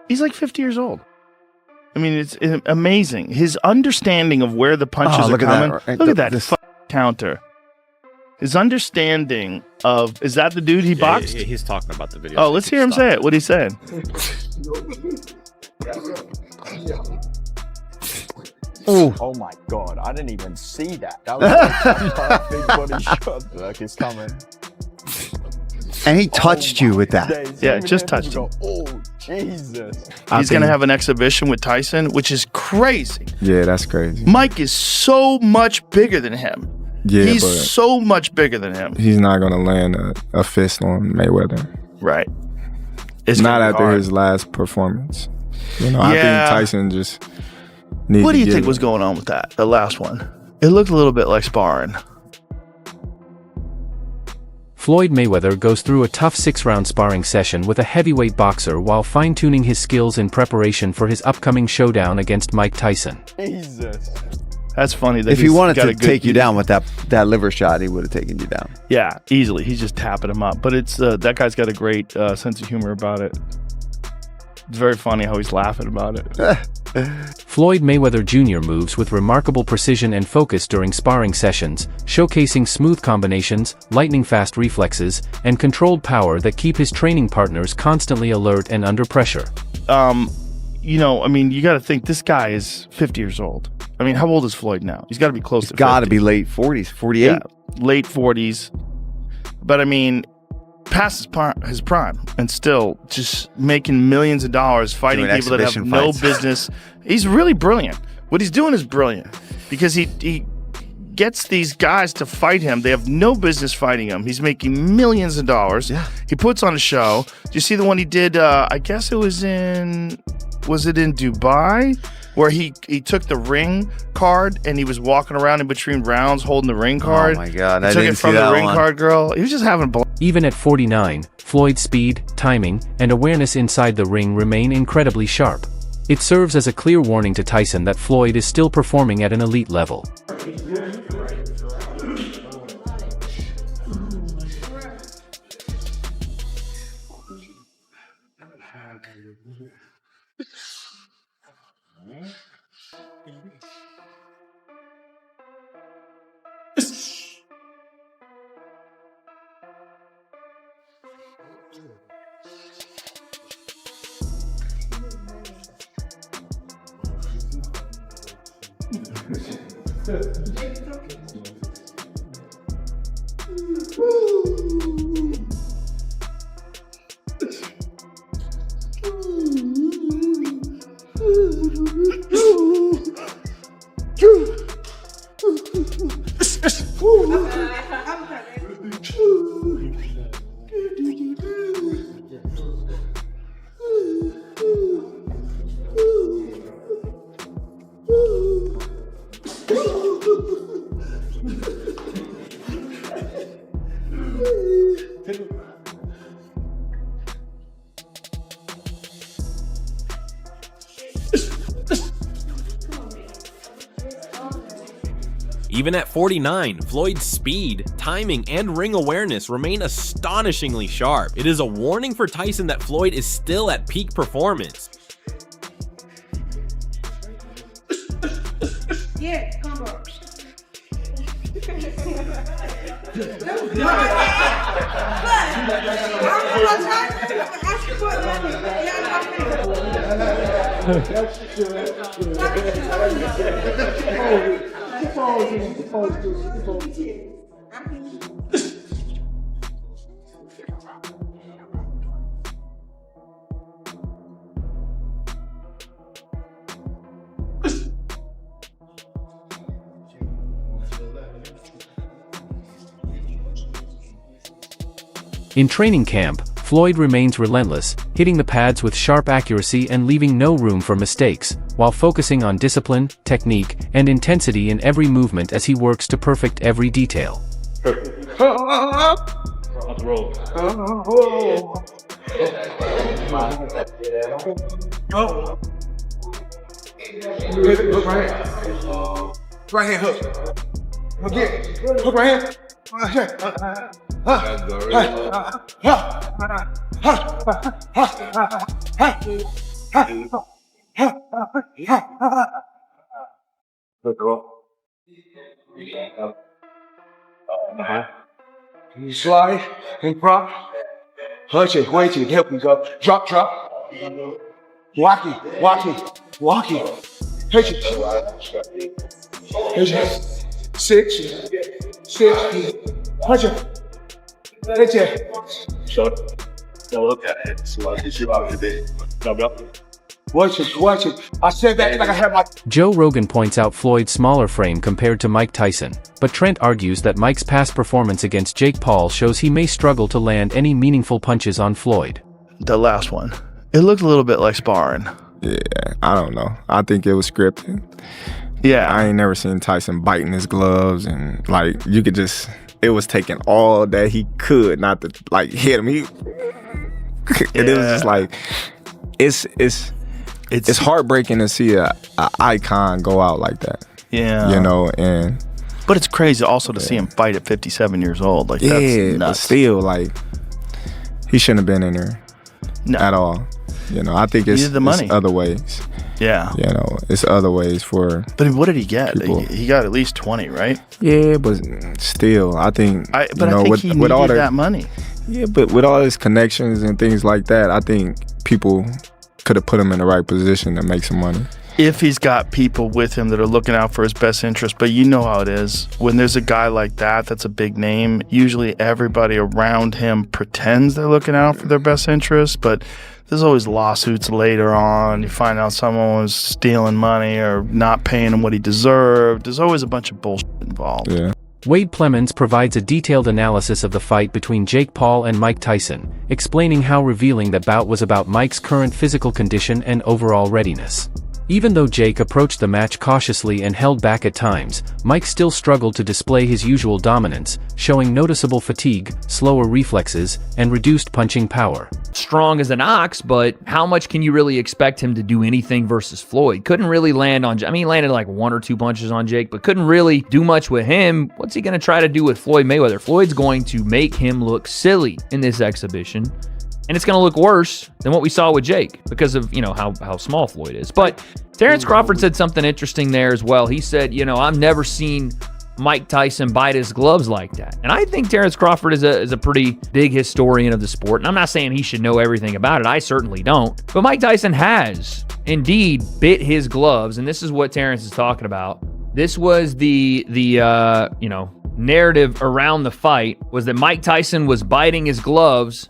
He's like 50 years old. I mean, it's amazing. His understanding of where the punches are coming. Look at that counter. His understanding of, is that the dude he boxed? He's talking about the video. Oh, let's hear him say it. What he said. Oh my God, I didn't even see that. That was like a big body shot. Look, it's coming. And he touched you with that. Yeah, just touched him. Oh, Jesus. He's going to have an exhibition with Tyson, which is crazy. Yeah, that's crazy. Mike is so much bigger than him. Yeah, he's but so much bigger than him. He's not going to land a fist on Mayweather. Right. It's not after his last performance. You know, I think Tyson just needs. What do you think was going on with that? The last one. It looked a little bit like sparring. Floyd Mayweather goes through a tough 6-round sparring session with a heavyweight boxer while fine-tuning his skills in preparation for his upcoming showdown against Mike Tyson. Jesus. That's funny. That if he wanted to take you down with that liver shot, he would have taken you down. Yeah, easily. He's just tapping him up. But it's that guy's got a great sense of humor about it. It's very funny how he's laughing about it. Floyd Mayweather Jr. moves with remarkable precision and focus during sparring sessions, showcasing smooth combinations, lightning-fast reflexes, and controlled power that keep his training partners constantly alert and under pressure. You know, I mean, you got to think this guy is 50 years old. I mean, how old is Floyd now? He's got to be close to 50. Got to be late 40s, 48. Yeah, late 40s. But I mean, past his prime and still just making millions of dollars fighting people that have no business. He's really brilliant. What he's doing is brilliant because he gets these guys to fight him. They have no business fighting him. He's making millions of dollars. Yeah. He puts on a show. Do you see the one he did? I guess it was in Dubai? Where he took the ring card and he was walking around in between rounds holding the ring card. Oh my God, I took it from the ring card girl. He was just having a Even at 49, Floyd's speed, timing, and awareness inside the ring remain incredibly sharp. It serves as a clear warning to Tyson that Floyd is still performing at an elite level. Even at 49, Floyd's speed, timing, and ring awareness remain astonishingly sharp. It is a warning for Tyson that Floyd is still at peak performance. Yeah, combo. In training camp, Floyd remains relentless, hitting the pads with sharp accuracy and leaving no room for mistakes, while focusing on discipline, technique, and intensity in every movement as he works to perfect every detail. Right hand hook. Again. Hook right hand. You slide and drop. Punch it, wait till you help me go. Drop. Walk it. Hit it. Six. Punch it. Hit it. Short. Don't look at it. So you should probably be. No. Watch it. I said that like I had my... Joe Rogan points out Floyd's smaller frame compared to Mike Tyson, but Trent argues that Mike's past performance against Jake Paul shows he may struggle to land any meaningful punches on Floyd. The last one, it looked a little bit like sparring. Yeah, I don't know. I think it was scripted. Yeah. I ain't never seen Tyson biting his gloves, and like you could just, it was taking all that he could not to like hit him. It was just like, it's heartbreaking to see a icon go out like that. Yeah. You know, but it's crazy also to see him fight at 57 years old. Like, that's nuts. But still, like, he shouldn't have been in there at all. You know, I think it's other ways. Yeah. You know, it's other ways for. But what did he get? He got at least 20, right? Yeah, but still, I think. I think he needed that money. Yeah, but with all his connections and things like that, I think people could have put him in the right position to make some money. If he's got people with him that are looking out for his best interest. But you know how it is. When there's a guy like that, that's a big name, usually everybody around him pretends they're looking out for their best interest, but there's always lawsuits later on. You find out someone was stealing money or not paying him what he deserved. There's always a bunch of bullshit involved. Yeah. Wade Plemons provides a detailed analysis of the fight between Jake Paul and Mike Tyson, explaining how revealing that bout was about Mike's current physical condition and overall readiness. Even though Jake approached the match cautiously and held back at times, Mike still struggled to display his usual dominance, showing noticeable fatigue, slower reflexes, and reduced punching power. Strong as an ox, but how much can you really expect him to do anything versus Floyd? Couldn't really land on, he landed like 1 or 2 punches on Jake, but couldn't really do much with him. What's he going to try to do with Floyd Mayweather? Floyd's going to make him look silly in this exhibition. And it's going to look worse than what we saw with Jake because of, how small Floyd is. But Terrence Crawford said something interesting there as well. He said, I've never seen Mike Tyson bite his gloves like that. And I think Terrence Crawford is a pretty big historian of the sport. And I'm not saying he should know everything about it. I certainly don't. But Mike Tyson has indeed bit his gloves. And this is what Terrence is talking about. This was the narrative around the fight was that Mike Tyson was biting his gloves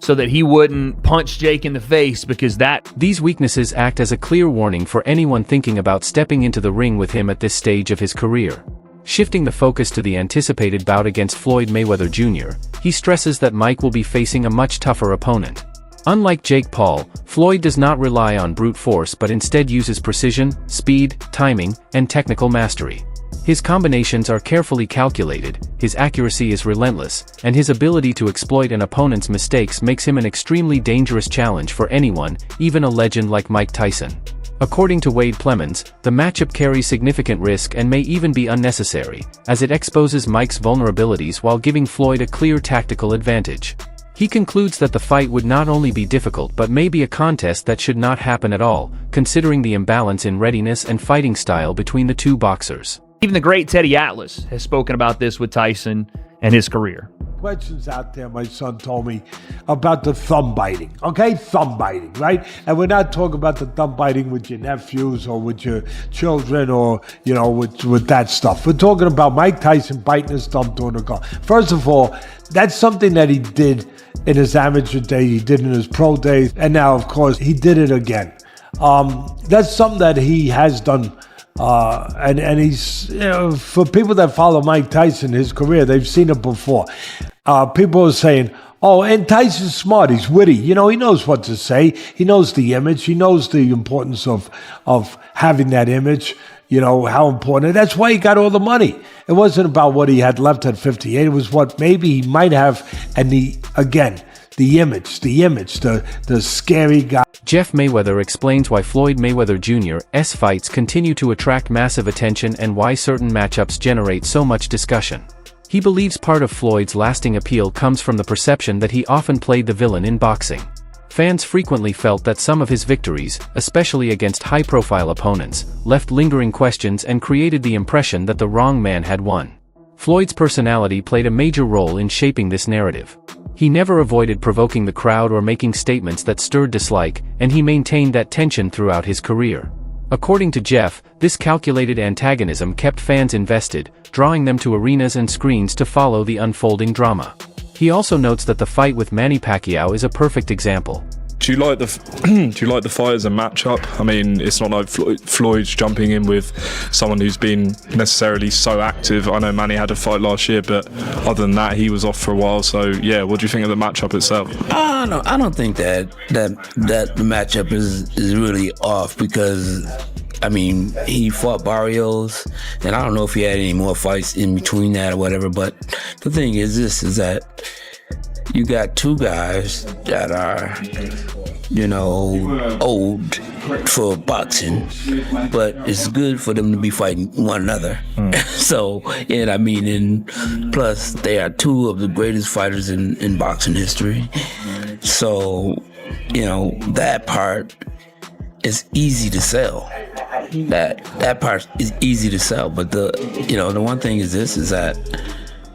so that he wouldn't punch Jake in the face because These weaknesses act as a clear warning for anyone thinking about stepping into the ring with him at this stage of his career. Shifting the focus to the anticipated bout against Floyd Mayweather Jr., he stresses that Mike will be facing a much tougher opponent. Unlike Jake Paul, Floyd does not rely on brute force but instead uses precision, speed, timing, and technical mastery. His combinations are carefully calculated, his accuracy is relentless, and his ability to exploit an opponent's mistakes makes him an extremely dangerous challenge for anyone, even a legend like Mike Tyson. According to Wade Plemons, the matchup carries significant risk and may even be unnecessary, as it exposes Mike's vulnerabilities while giving Floyd a clear tactical advantage. He concludes that the fight would not only be difficult but may be a contest that should not happen at all, considering the imbalance in readiness and fighting style between the two boxers. Even the great Teddy Atlas has spoken about this with Tyson and his career. Questions out there, my son told me, about the thumb biting. Okay, thumb biting, right? And we're not talking about the thumb biting with your nephews or with your children or, with that stuff. We're talking about Mike Tyson biting his thumb during the call. First of all, that's something that he did in his amateur day, he did in his pro days, and now, of course, he did it again. That's something that he has done. And he's, for people that follow Mike Tyson, his career, they've seen it before. People are saying, oh, and Tyson's smart, he's witty. He knows what to say. He knows the image. He knows the importance of having that image, how important. That's why he got all the money. It wasn't about what he had left at 58. It was what maybe he might have. And the image, the scary guy. Jeff Mayweather explains why Floyd Mayweather Jr.'s fights continue to attract massive attention and why certain matchups generate so much discussion. He believes part of Floyd's lasting appeal comes from the perception that he often played the villain in boxing. Fans frequently felt that some of his victories, especially against high-profile opponents, left lingering questions and created the impression that the wrong man had won. Floyd's personality played a major role in shaping this narrative. He never avoided provoking the crowd or making statements that stirred dislike, and he maintained that tension throughout his career. According to Jeff, this calculated antagonism kept fans invested, drawing them to arenas and screens to follow the unfolding drama. He also notes that the fight with Manny Pacquiao is a perfect example. Do you like the fight as a matchup? I mean, it's not like Floyd's jumping in with someone who's been necessarily so active. I know Manny had a fight last year, but other than that, he was off for a while. So yeah, what do you think of the matchup itself? I don't think that the matchup is really off, because I mean, he fought Barrios, and I don't know if he had any more fights in between that or whatever. But the thing is that you got two guys that are, old for boxing, but it's good for them to be fighting one another. So, and plus they are two of the greatest fighters in boxing history. So, that part is easy to sell. That part is easy to sell. But the one thing is that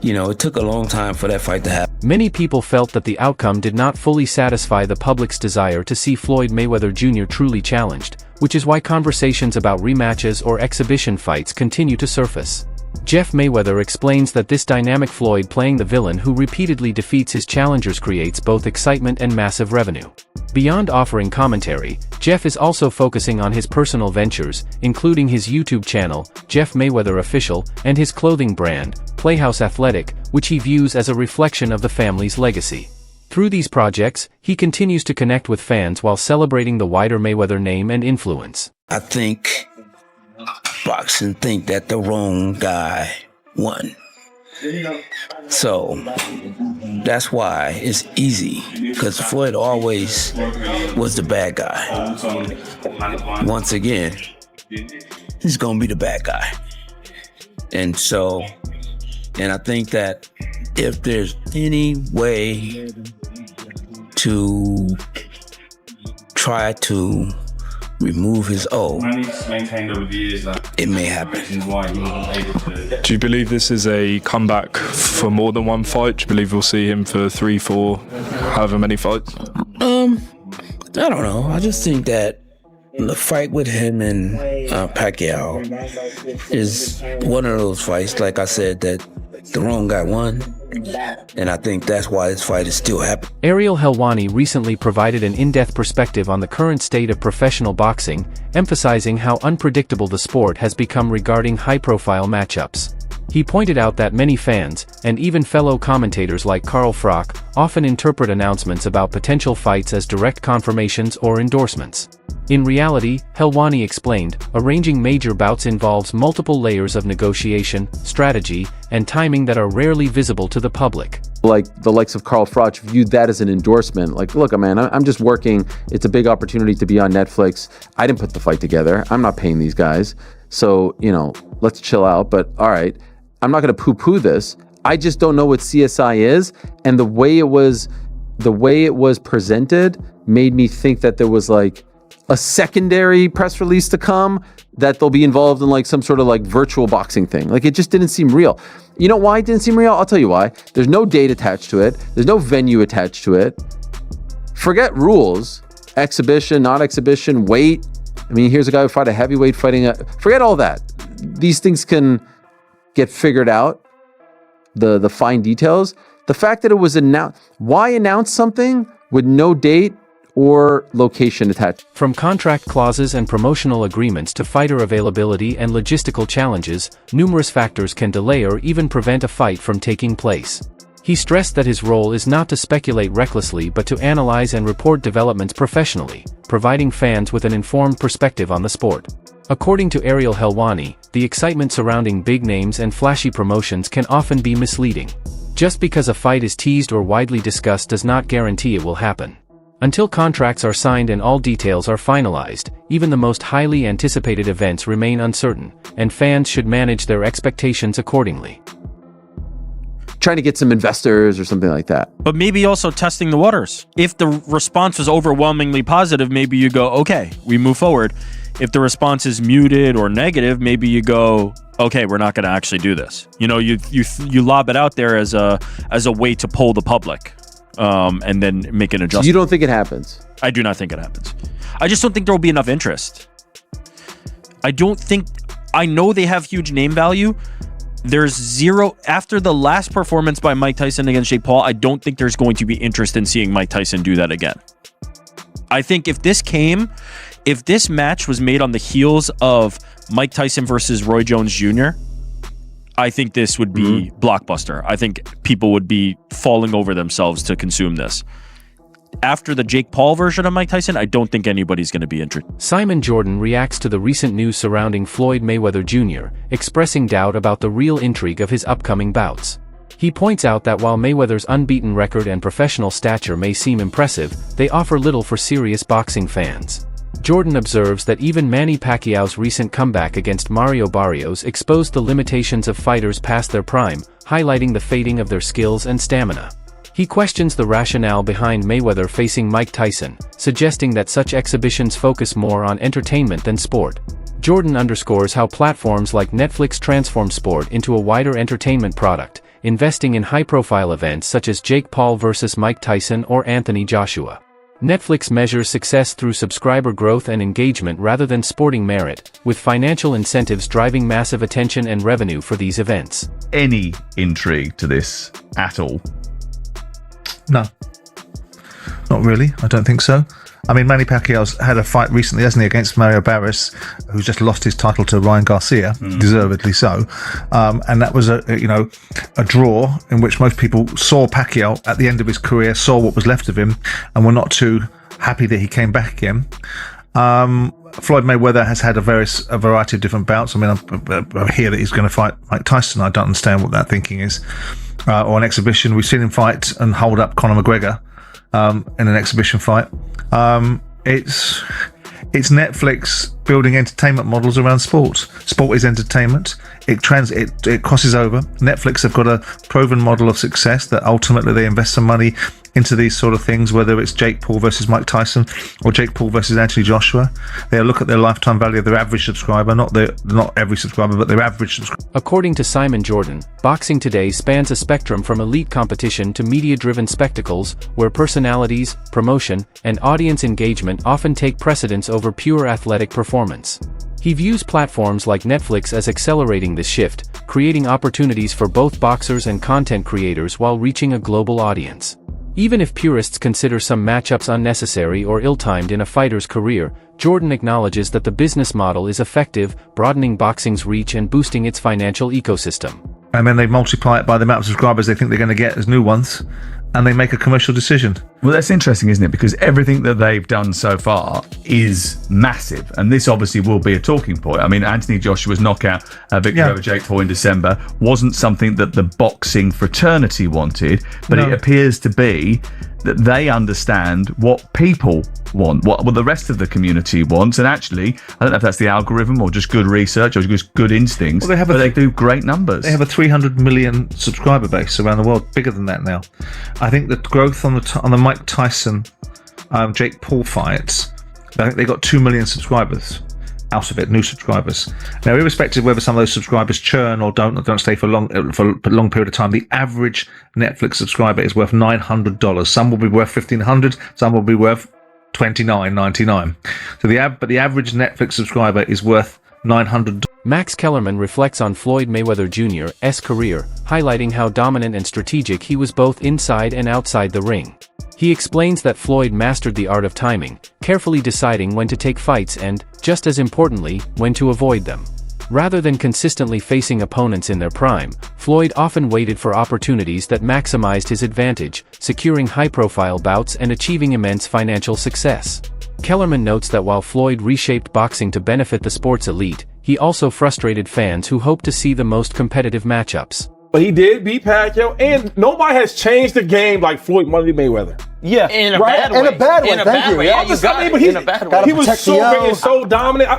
it took a long time for that fight to happen. Many people felt that the outcome did not fully satisfy the public's desire to see Floyd Mayweather Jr. truly challenged, which is why conversations about rematches or exhibition fights continue to surface. Jeff Mayweather explains that this dynamic Floyd playing the villain who repeatedly defeats his challengers creates both excitement and massive revenue. Beyond offering commentary, Jeff is also focusing on his personal ventures, including his YouTube channel, Jeff Mayweather Official, and his clothing brand, Playhouse Athletic, which he views as a reflection of the family's legacy. Through these projects, he continues to connect with fans while celebrating the wider Mayweather name and influence. I think boxing think that the wrong guy won. So that's why it's easy, because Floyd always was the bad guy. Once again, he's gonna be the bad guy. And I think that if there's any way to try to remove his O, it may happen. Do you believe this is a comeback for more than one fight? Do you believe we'll see him for 3, 4, however many fights? I don't know. I just think that the fight with him and Pacquiao is one of those fights, like I said, that the wrong guy won. And I think that's why this fight is still happening. Ariel Helwani recently provided an in-depth perspective on the current state of professional boxing, emphasizing how unpredictable the sport has become regarding high-profile matchups. He pointed out that many fans, and even fellow commentators like Carl Frock, often interpret announcements about potential fights as direct confirmations or endorsements. In reality, Helwani explained, arranging major bouts involves multiple layers of negotiation, strategy, and timing that are rarely visible to the public. Like the likes of Carl Froch viewed that as an endorsement. Like, look, man, I'm just working. It's a big opportunity to be on Netflix. I didn't put the fight together. I'm not paying these guys. So, let's chill out. But all right, I'm not going to poo-poo this. I just don't know what CSI is. And the way it was presented made me think that there was like a secondary press release to come, that they'll be involved in like some sort of like virtual boxing thing. Like, it just didn't seem real. You know why it didn't seem real? I'll tell you why. There's no date attached to it. There's no venue attached to it. Forget rules, exhibition, not exhibition, weight. I mean, here's a guy who fought a heavyweight forget all that. These things can get figured out, the fine details. The fact that it was announced, why announce something with no date or location attached? From contract clauses and promotional agreements to fighter availability and logistical challenges, numerous factors can delay or even prevent a fight from taking place. He stressed that his role is not to speculate recklessly but to analyze and report developments professionally, providing fans with an informed perspective on the sport. According to Ariel Helwani, the excitement surrounding big names and flashy promotions can often be misleading. Just because a fight is teased or widely discussed does not guarantee it will happen. Until contracts are signed and all details are finalized, even the most highly anticipated events remain uncertain, and fans should manage their expectations accordingly. trying to get some investors or something like that. But maybe also testing the waters. If the response was overwhelmingly positive, maybe you go, okay, we move forward. If the response is muted or negative, maybe you go, okay, we're not going to actually do this. You know, you lob it out there as a way to poll the public, and then make an adjustment. So you don't think it happens? I do not think it happens. I just don't think there will be enough interest. I know they have huge name value. There's zero after the last performance by Mike Tyson against Jake Paul. I don't think there's going to be interest in seeing Mike Tyson do that again. I think if this match was made on the heels of Mike Tyson versus Roy Jones Jr., I think this would be blockbuster. I think people would be falling over themselves to consume this. After the Jake Paul version of Mike Tyson, I don't think anybody's going to be interested. Simon Jordan reacts to the recent news surrounding Floyd Mayweather Jr., expressing doubt about the real intrigue of his upcoming bouts. He points out that while Mayweather's unbeaten record and professional stature may seem impressive, they offer little for serious boxing fans. Jordan observes that even Manny Pacquiao's recent comeback against Mario Barrios exposed the limitations of fighters past their prime, highlighting the fading of their skills and stamina. He questions the rationale behind Mayweather facing Mike Tyson, suggesting that such exhibitions focus more on entertainment than sport. Jordan underscores how platforms like Netflix transform sport into a wider entertainment product, investing in high-profile events such as Jake Paul vs. Mike Tyson or Anthony Joshua. Netflix measures success through subscriber growth and engagement rather than sporting merit, with financial incentives driving massive attention and revenue for these events. Any intrigue to this at all? No, not really. I don't think so. I mean, Manny Pacquiao's had a fight recently, hasn't he, against Mario Barrios, who's just lost his title to Ryan Garcia, deservedly so. And that was a draw in which most people saw Pacquiao at the end of his career, saw what was left of him, and were not too happy that he came back again. Floyd Mayweather has had a variety of different bouts. I mean, I hear that he's going to fight Mike Tyson. I don't understand what that thinking is. Or an exhibition. We've seen him fight and hold up Conor McGregor in an exhibition fight. It's Netflix building entertainment models around sports. Sport is entertainment. It crosses over. Netflix have got a proven model of success that ultimately they invest some money into these sort of things, whether it's Jake Paul versus Mike Tyson or Jake Paul versus Anthony Joshua. They'll look at their lifetime value of their average subscriber, not every subscriber, but their average subscriber. According to Simon Jordan, boxing today spans a spectrum from elite competition to media-driven spectacles, where personalities, promotion, and audience engagement often take precedence over pure athletic performance. He views platforms like Netflix as accelerating this shift, creating opportunities for both boxers and content creators while reaching a global audience. Even if purists consider some matchups unnecessary or ill-timed in a fighter's career, Jordan acknowledges that the business model is effective, broadening boxing's reach and boosting its financial ecosystem. And then they multiply it by the amount of subscribers they think they're going to get as new ones, and they make a commercial decision. Well, that's interesting, isn't it? Because everything that they've done so far is massive, and this obviously will be a talking point. I mean, Anthony Joshua's knockout victory over Jake Paul in December wasn't something that the boxing fraternity wanted, but it appears to be that they understand what people want, what the rest of the community wants, and actually, I don't know if that's the algorithm or just good research or just good instincts, but they do great numbers. They have a 300 million subscriber base around the world, bigger than that now. I think the growth on the Mike Tyson, Jake Paul fights, I think they got 2 million subscribers out of it, new subscribers. Now, irrespective of whether some of those subscribers churn or don't stay for a long period of time, the average Netflix subscriber is worth $900. Some will be worth $1,500, some will be worth $29.99. But the average Netflix subscriber is worth $900. Max Kellerman reflects on Floyd Mayweather Jr.'s career, highlighting how dominant and strategic he was both inside and outside the ring. He explains that Floyd mastered the art of timing, carefully deciding when to take fights and, just as importantly, when to avoid them. Rather than consistently facing opponents in their prime, Floyd often waited for opportunities that maximized his advantage, securing high-profile bouts and achieving immense financial success. Kellerman notes that while Floyd reshaped boxing to benefit the sport's elite, he also frustrated fans who hoped to see the most competitive matchups. But he did beat Pacquiao, and nobody has changed the game like Floyd Money Mayweather. Yeah, in a bad way. In a bad way. Yeah, you got it. But in a bad way. He was so great and so dominant.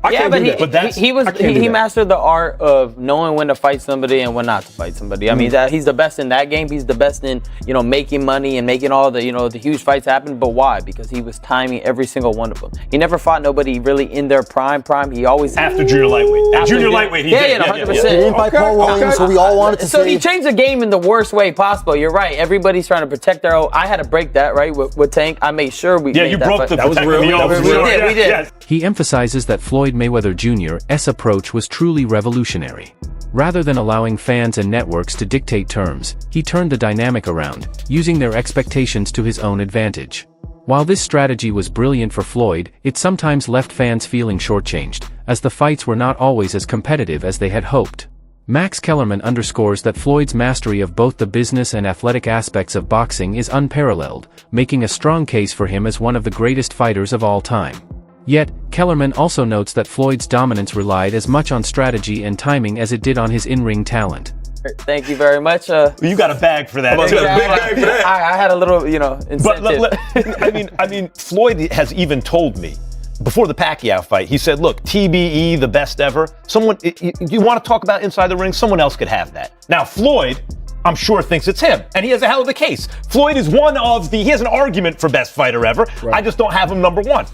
he mastered the art of knowing when to fight somebody and when not to fight somebody. I mean, he's the best in that game. He's the best in making money and making all the the huge fights happen. But why? Because he was timing every single one of them. He never fought nobody really in their prime. He always after junior lightweight. Junior lightweight, he did. 100%. He didn't fight Paul Williams, who we all wanted to see. So he changed the game in the worst way possible. You're right. Everybody's trying to protect their own. I had to break that right with Tank. I made sure we. Yeah, you broke that. That was real. We did. He emphasizes that Floyd Mayweather Jr.'s approach was truly revolutionary. Rather than allowing fans and networks to dictate terms, he turned the dynamic around, using their expectations to his own advantage. While this strategy was brilliant for Floyd, it sometimes left fans feeling shortchanged, as the fights were not always as competitive as they had hoped. Max Kellerman underscores that Floyd's mastery of both the business and athletic aspects of boxing is unparalleled, making a strong case for him as one of the greatest fighters of all time. Yet, Kellerman also notes that Floyd's dominance relied as much on strategy and timing as it did on his in-ring talent. Thank you very much. You got a bag for that. I had a little, incentive. I mean, Floyd has even told me before the Pacquiao fight, he said, look, TBE, the best ever. You want to talk about inside the ring? Someone else could have that. Now, Floyd, I'm sure, thinks it's him, and he has a hell of a case. Floyd is he has an argument for best fighter ever. Right. I just don't have him number one.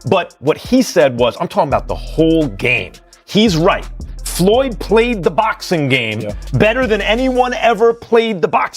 But what he said was, I'm talking about the whole game. He's right. Floyd played the boxing game better than anyone ever played the boxing